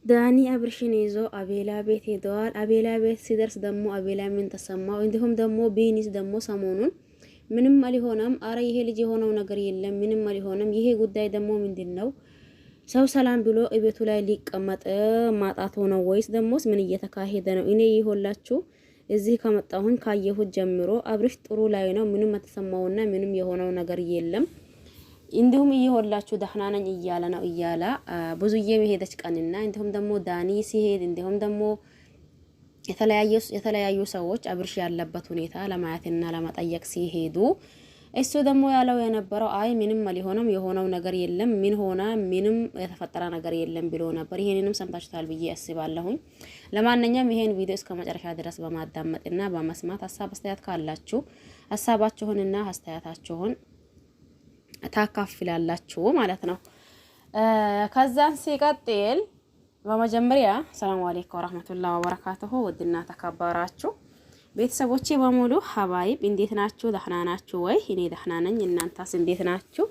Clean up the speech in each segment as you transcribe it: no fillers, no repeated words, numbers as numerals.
ዳኒ አብርሽን ይዞ አቤላ ቤት ሄደዋል። አቤላ ቤት ሲደርስ ደግሞ አቤላ ምን ተሰማው? እንዲሁም ደግሞ ቢኒስ ደግሞ ሰሞኑን ምንም አልሆነም፣ አረ ይሄ ልጅ የሆነው ነገር የለም፣ ምንም አልሆነም። ይሄ ጉዳይ ደግሞ ምንድነው? ሰው ሰላም ብሎ እቤቱ ላይ ሊቀመጥ ማጣት ሆኖ ወይስ ደሞስ ምን እየተካሄደ ነው? እኔ ይሆላችሁ እዚህ ከመጣሁኝ ካየሁት ጀምሮ አብርሽ ጥሩ ላይ ነው። ምንም ተሰማውና ምንም የሆነው ነገር የለም። እንዲሁም ይሆላችሁ ደህና ነኝ እያለ ነው እያለ ብዙዬ መሄደች ቀንና እንዲሁም ደግሞ ዳኒ ሲሄድ እንዲሁም ደግሞ የተለያዩ ሰዎች አብርሽ ያለበት ሁኔታ ለማየትና ለመጠየቅ ሲሄዱ እሱ ደግሞ ያለው የነበረው አይ ምንም አልሆነም የሆነው ነገር የለም ምን ሆነ ምንም የተፈጠረ ነገር የለም ብሎ ነበር። ይሄንንም ሰምታችኋል ብዬ አስባለሁኝ። ለማንኛውም ይሄን ቪዲዮ እስከ መጨረሻ ድረስ በማዳመጥና በመስማት ሀሳብ አስተያየት ካላችሁ ሀሳባችሁንና አስተያየታችሁን ታካፍላላችሁ ማለት ነው። ከዛን ሲቀጥል በመጀመሪያ ሰላም አለይኩም ወራህመቱላሂ ወበረካቱሁ። ውድና ተከበራችሁ ቤተሰቦቼ በሙሉ ሀባይብ እንዴት ናችሁ? ደህና ናችሁ ወይ? እኔ ደህና ነኝ። እናንተስ እንዴት ናችሁ?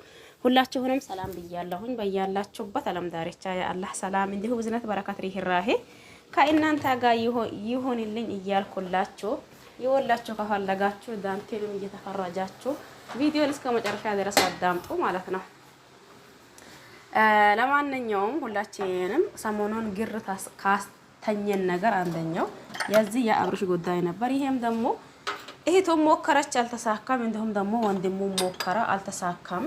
ሁላችሁንም ሰላም ብያለሁኝ። በያላችሁበት ዓለም ዳርቻ የአላህ ሰላም እንዲሁ ብዝነት በረከት ሪህራሄ ከእናንተ ጋር ይሁንልኝ እያልኩላችሁ ይወላችሁ ከፈለጋችሁ ዳንቴልም እየተፈረጃችሁ ቪዲዮን እስከ መጨረሻ ድረስ አዳምጡ ማለት ነው። ለማንኛውም ሁላችንም ሰሞኑን ግር ካስተኘን ነገር አንደኛው የዚህ የአብርሽ ጉዳይ ነበር። ይሄም ደግሞ እህቱም ሞከረች አልተሳካም፣ እንዲሁም ደግሞ ወንድሙ ሞከረ አልተሳካም።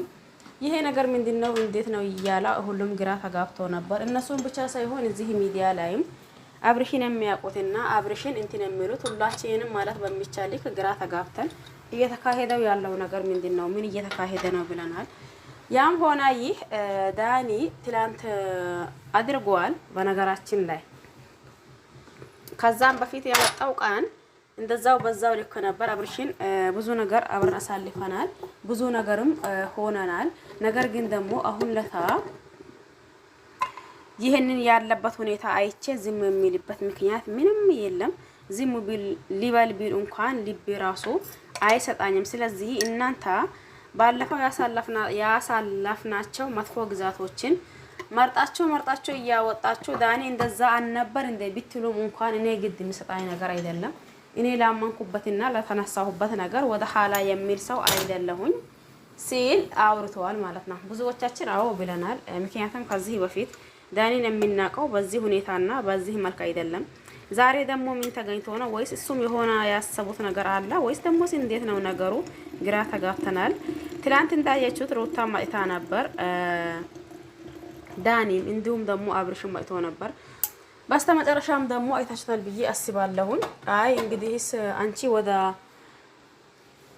ይሄ ነገር ምንድነው እንዴት ነው እያለ ሁሉም ግራ ተጋብቶ ነበር። እነሱም ብቻ ሳይሆን እዚህ ሚዲያ ላይም አብርሽን የሚያውቁትና አብርሽን እንትን የሚሉት ሁላችንም ማለት በሚቻል ግራ ተጋብተን እየተካሄደው ያለው ነገር ምንድነው? ምን እየተካሄደ ነው ብለናል። ያም ሆነ ይህ ዳኒ ትላንት አድርጓል። በነገራችን ላይ ከዛም በፊት የመጣው ቀን እንደዛው በዛው ልክ ነበር። አብርሽን ብዙ ነገር አብረን አሳልፈናል፣ ብዙ ነገርም ሆነናል። ነገር ግን ደግሞ አሁን ለታ ይሄንን ያለበት ሁኔታ አይቼ ዝም የሚልበት ምክንያት ምንም የለም። ዝም ሊበል ቢል እንኳን ልብ ራሱ አይሰጣኝም። ስለዚህ እናንተ ባለፈው ያሳለፍናቸው መጥፎ ግዛቶችን መርጣችሁ እያወጣችሁ ዳኒ እንደዛ አልነበር እንደ ብትሉም እንኳን እኔ ግድ የሚሰጣኝ ነገር አይደለም። እኔ ላመንኩበትና ለተነሳሁበት ነገር ወደ ኋላ የሚል ሰው አይደለሁኝ ሲል አውርተዋል ማለት ነው። ብዙዎቻችን አዎ ብለናል። ምክንያቱም ከዚህ በፊት ዳኒን የሚናቀው በዚህ ሁኔታና በዚህ መልክ አይደለም። ዛሬ ደግሞ ምን ተገኝቶ ነው? ወይስ እሱም የሆነ ያሰቡት ነገር አለ? ወይስ ደግሞ እንዴት ነው ነገሩ? ግራ ተጋብተናል። ትላንት እንዳያችሁት ሩታ መጥታ ነበር፣ ዳኒም እንዲሁም ደግሞ አብርሽም መጥቶ ነበር። በስተመጨረሻም ደግሞ አይታችኋል ብዬ አስባለሁኝ። አይ እንግዲህስ አንቺ ወደ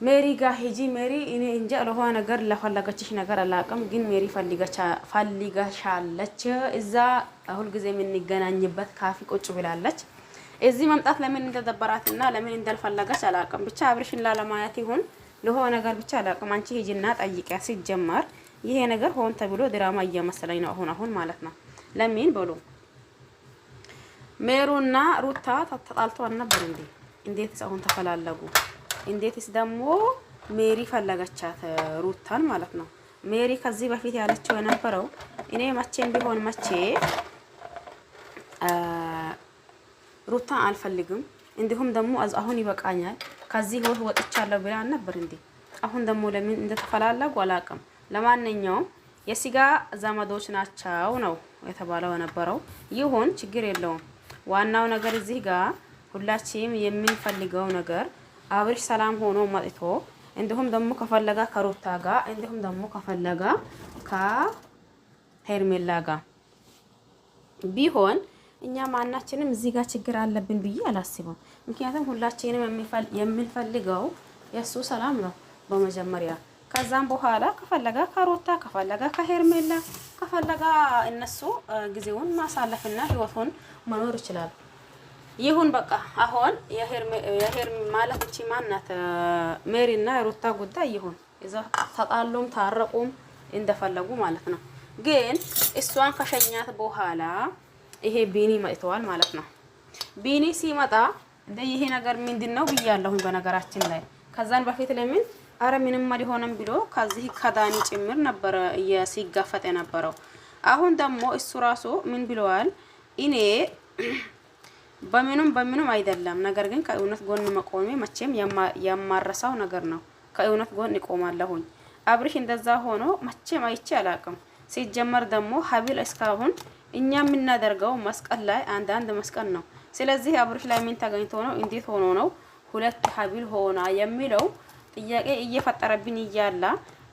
ሜሪ ጋር ሂጂ። ሜሪ እኔ እንጃ ለሆነ ነገር ለፈለገችሽ ነገር አላውቅም፣ ግን ሜሪ ፈልጋሻለች። እዛ ሁል ጊዜ የምንገናኝበት ካፊ ቁጭ ብላለች። እዚህ መምጣት ለምን እንደደበራትና ለምን እንዳልፈለገች አላውቅም። ብቻ አብርሽን ላለማየት ይሁን ለሆነ ነገር ብቻ አላውቅም። አንቺ ሂጂና ጠይቂያ። ሲጀመር ይሄ ነገር ሆን ተብሎ ድራማ እየመሰለኝ ነው አሁን ማለት ነው። ለምን ብሎ ሜሩና ሩታ ተጣልተው ነበር እንዴ? እንዴትስ አሁን ተፈላለጉ? እንዴትስ ደግሞ ሜሪ ፈለገቻት ሩታን ማለት ነው። ሜሪ ከዚህ በፊት ያለችው የነበረው እኔ መቼም ቢሆን መቼ ሩታን አልፈልግም፣ እንዲሁም ደግሞ አሁን ይበቃኛል፣ ከዚህ ህይወት ወጥቻለሁ ብላ ነበር እንዴ? አሁን ደግሞ ለምን እንደተፈላለጉ አላውቅም። ለማንኛውም የስጋ ዘመዶች ናቸው ነው የተባለው የነበረው። ይሁን ችግር የለውም። ዋናው ነገር እዚህ ጋር ሁላችንም የምንፈልገው ነገር አብርሽ ሰላም ሆኖ መጥቶ እንዲሁም ደግሞ ከፈለጋ ከሩታ ጋር እንዲሁም ደግሞ ከፈለጋ ከሄርሜላ ጋር ቢሆን እኛ ማናችንም እዚህ ጋር ችግር አለብን ብዬ አላስብም። ምክንያቱም ሁላችንም የምንፈልገው የሱ ሰላም ነው በመጀመሪያ። ከዛም በኋላ ከፈለጋ ከሩታ ከፈለጋ ከሄርሜላ ከፈለጋ እነሱ ጊዜውን ማሳለፍና ህይወቱን መኖር ይችላል። ይሁን በቃ አሁን የሄር ማለት እቺ ማናት ሜሪና የሩታ ጉዳይ ይሁን እዛ ተጣሉም ታረቁም እንደፈለጉ ማለት ነው። ግን እሷን ከሸኛት በኋላ ይሄ ቢኒ መጥተዋል ማለት ነው። ቢኒ ሲመጣ እንደ ይሄ ነገር ምንድነው ብያለሁኝ በነገራችን ላይ። ከዛን በፊት ለምን አረ ምንም አልሆነም ብሎ ከዚህ ከዳኒ ጭምር ነበር ሲጋፈጥ የነበረው። አሁን ደግሞ እሱ ራሱ ምን ብለዋል? እኔ በምንም አይደለም። ነገር ግን ከእውነት ጎን መቆሜ መቼም የማረሳው ነገር ነው። ከእውነት ጎን እቆማለሁኝ። አብርሽ እንደዛ ሆኖ መቼም አይቼ አላቅም። ሲጀመር ደግሞ ሀቢል እስካሁን እኛ የምናደርገው መስቀል ላይ አንዳንድ መስቀል ነው። ስለዚህ አብርሽ ላይ ምን ተገኝቶ ነው እንዴት ሆኖ ነው ሁለት ሀቢል ሆና የሚለው ጥያቄ እየፈጠረብኝ እያለ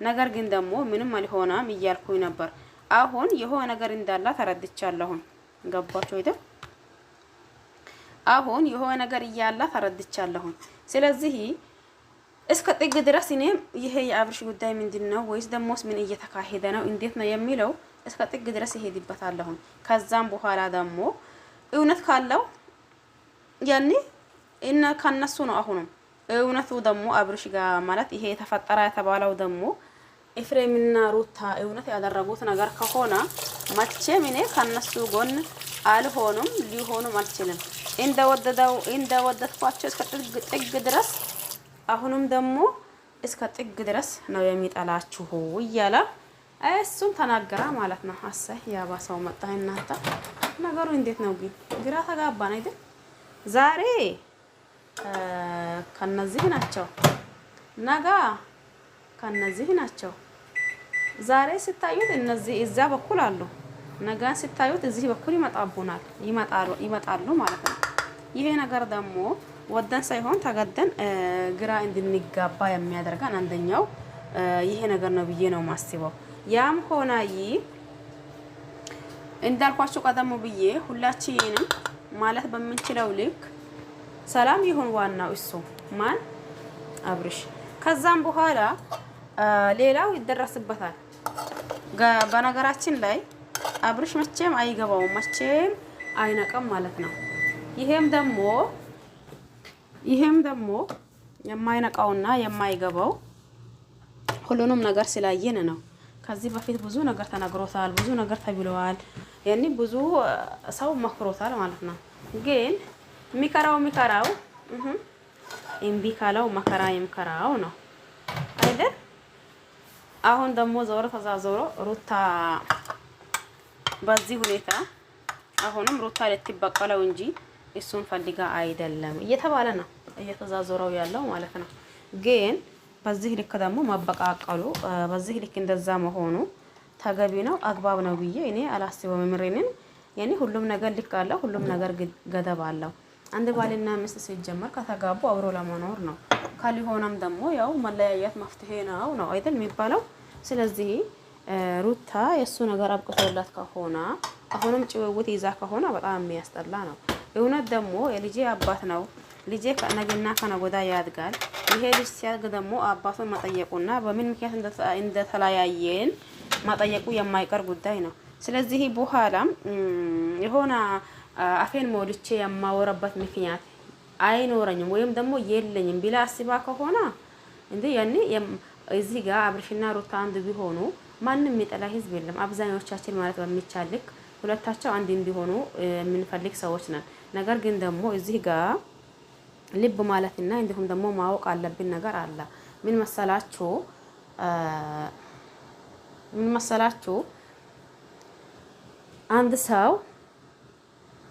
ነገር ግን ደግሞ ምንም አልሆናም እያልኩኝ ነበር። አሁን የሆነ ነገር እንዳላ ተረድቻለሁ። ገባችሁ አይደል? አሁን የሆነ ነገር እያላ ተረድቻለሁ። ስለዚህ እስከ ጥግ ድረስ እኔም ይሄ የአብርሽ ጉዳይ ምንድነው ወይስ ደሞስ ምን እየተካሄደ ነው እንዴት ነው የሚለው እስከ ጥግ ድረስ ይሄድበታለሁ። ከዛም በኋላ ደግሞ እውነት ካለው ያኔ እና ከነሱ ነው። አሁንም እውነቱ ደግሞ አብርሽ ጋር ማለት ይሄ የተፈጠረ የተባለው ደግሞ ኤፍሬምና ሩታ እውነት ያደረጉት ነገር ከሆነ መቼም እኔ ከነሱ ጎን አልሆንም፣ ሊሆንም አልችልም። እንደወደድኳቸው እስከ ጥግ ድረስ አሁንም ደግሞ እስከ ጥግ ድረስ ነው የሚጠላችሁ እያለ እሱም ተናገራ ማለት ነው። አሰይ ያባሰው መጣ። እናንተ ነገሩ እንዴት ነው ግን? ግራ ተጋባን አይደል? ዛሬ ከነዚህ ናቸው፣ ነገ ከነዚህ ናቸው። ዛሬ ስታዩት እነዚህ እዛ በኩል አሉ፣ ነገ ስታዩት እዚህ በኩል ይመጣሉ ማለት ነው። ይሄ ነገር ደግሞ ወደን ሳይሆን ተገደን ግራ እንድንጋባ የሚያደርገን አንደኛው ይሄ ነገር ነው ብዬ ነው ማስበው። ያም ሆነ እንዳልኳችሁ ቀደም ብዬ ሁላችንም ማለት በምንችለው ልክ ሰላም ይሁን ዋናው እሱ ማን አብርሽ። ከዛም በኋላ ሌላው ይደረስበታል። በነገራችን ላይ አብርሽ መቼም አይገባውም፣ መቼም አይነቀም ማለት ነው። ይሄም ደግሞ የማይነቃውና የማይገባው ሁሉንም ነገር ስላየን ነው። ከዚህ በፊት ብዙ ነገር ተነግሮታል፣ ብዙ ነገር ተብለዋል። ያኔ ብዙ ሰው መክሮታል ማለት ነው። ግን ሚከራው እምቢ ካለው መከራ ይምከራው ነው አይደል? አሁን ደግሞ ዞሮ ተዛዞሮ ሩታ በዚህ ሁኔታ አሁንም ሩታ ልትበቀለው እንጂ እሱን ፈልጋ አይደለም እየተባለ ነው እየተዛዞረው ያለው ማለት ነው። ግን በዚህ ልክ ደግሞ መበቃቀሉ በዚህ ልክ እንደዛ መሆኑ ተገቢ ነው አግባብ ነው ብዬ እኔ አላስበውም። ምሬንን ያኔ ሁሉም ነገር ልክ አለው፣ ሁሉም ነገር ገደብ አለው። አንድ ባልና ሚስት ሲጀመር ከተጋቡ አብሮ ለመኖር ነው። ካልሆነም ደግሞ ያው መለያየት መፍትሄ ነው አይደል የሚባለው። ስለዚህ ሩታ የሱ ነገር አብቅቶላት ከሆነ አሁንም ጭውውት ይዛ ከሆነ በጣም የሚያስጠላ ነው። እውነት ደግሞ የልጄ አባት ነው፣ ልጄ ከነገና ከነጎዳ ያድጋል። ይሄ ልጅ ሲያድግ ደግሞ አባቱን መጠየቁና በምን ምክንያት እንደተለያየን መጠየቁ የማይቀር ጉዳይ ነው። ስለዚህ በኋላ የሆነ አፌን ሞልቼ የማወራበት ምክንያት አይኖረኝም ወይም ደግሞ የለኝም ቢላ አስባ ከሆነ እንዴ ያኔ እዚህ ጋር አብርሽና ሩታ አንድ ቢሆኑ ማንም የሚጠላ ህዝብ የለም። አብዛኞቻችን ማለት በሚቻል ልክ ሁለታቸው አንድ እንዲሆኑ የምንፈልግ ሰዎች ነን። ነገር ግን ደግሞ እዚህ ጋር ልብ ማለትና እንዲሁም ደግሞ ማወቅ አለብን ነገር አለ። ምን መሰላችሁ አንድ ሰው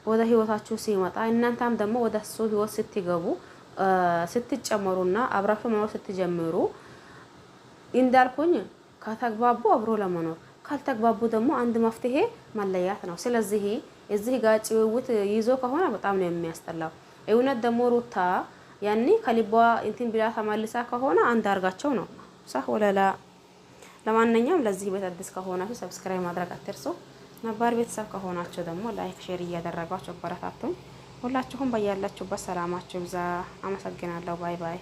ወደ ህይወታችሁ ሲመጣ እናንተም ደግሞ ወደ እሱ ህይወት ስትገቡ ስትጨመሩና አብራችሁ መኖር ስትጀምሩ እንዳልኩኝ ከተግባቡ አብሮ ለመኖር ካልተግባቡ ደግሞ አንድ መፍትሄ መለያት ነው። ስለዚህ እዚህ ጋር ጭውውት ይዞ ከሆነ በጣም ነው የሚያስጠላው። እውነት ደግሞ ሩታ ያኔ ከልቧ እንትን ብላ ተመልሳ ከሆነ አንድ አርጋቸው ነው ሳህ ወለላ። ለማንኛውም ለዚህ ቤት አዲስ ከሆናችሁ ሰብስክራይብ ማድረግ አትርሱ። ነባር ቤተሰብ ከሆናችሁ ደግሞ ላይክ ሼር እያደረጋችሁ አበረታቱኝ። ሁላችሁም በያላችሁበት ሰላማችሁ ይብዛ። አመሰግናለሁ። ባይ ባይ።